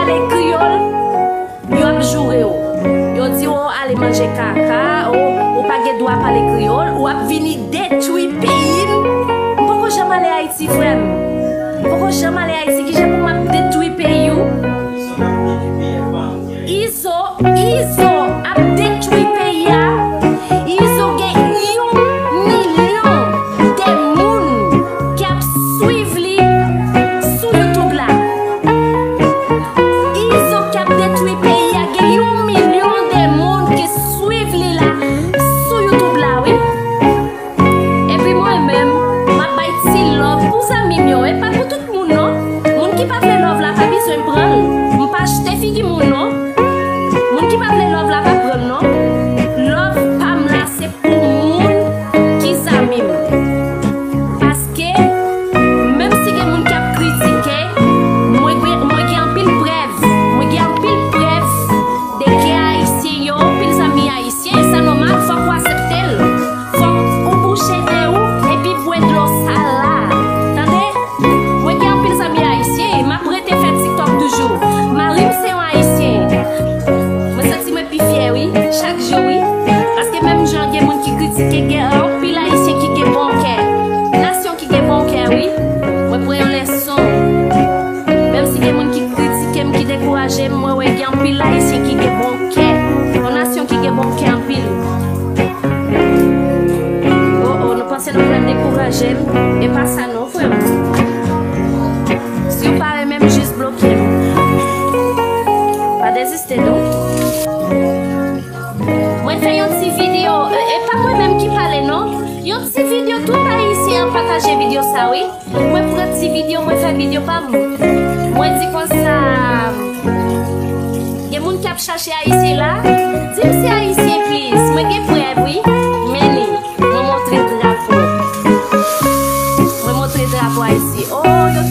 parler créole, yo ap joure ou. Yo dit ou aller manger caca, ou pas gen droit parler créole, ou ap vini détruire pays. Pourquoi jamais aller Haïti frère? Pourquoi jamais aller Haïti qui j'ai pour m'a détruire pays ou? Iso ap détruire pays a. Iso gen 1 million de moun qui ap suivre li sur YouTube là. Iso qui ap détruire pays a gen 1 million de moun qui suivre li là sur YouTube là oui. Et puis moi-même, m'a bay ti love pour ça mignon et pas pour tout le monde non. Moun qui pas fait love là pas besoin prendre. M'pas acheter figi moun non. Moun qui pas fait love là pas prendre non. Love pam là c'est pour moun qui s'amime. Parce que même si gen moun qui a critiqué, moi gen en pile preuve. Moi gen en pile preuve de que haïtien yo, pile amis haïtien, ça normal faut qu'on accepter. Faut ou boucher de ou et puis boire de l'eau sale là. Attendez? Moi gen en pile amis haïtien, m'a prêté faire TikTok toujours. Marim c'est un haïtien. Moi senti moi plus fier oui, chaque jour oui. Parce que même gens gen moun qui critique gen en pile haïtien qui gen bon cœur. Nation qui gen bon cœur oui. Moi prends une leçon. Même si gen moun qui critique qui décourage moi ouais gen en pile haïtien qui gen bon cœur. Une nation qui gen bon cœur en pile. Oh nous pensons nous prenons décourager et pas ça non frère. Si vous parlez même juste bloquer. Pas désister donc. Moi fais une petite vidéo et pas moi même qui parle non. Une petite vidéo tout haïtien partager vidéo ça oui. Moi pour une petite vidéo moi faire vidéo pas moi. Moi dis comme ça. Il y a moun qui a cherché haïtien là. Dis c'est haïtien please. Moi gen preuve oui. Mais moi montrer drapeau. Moi montrer drapeau ici. Oh yo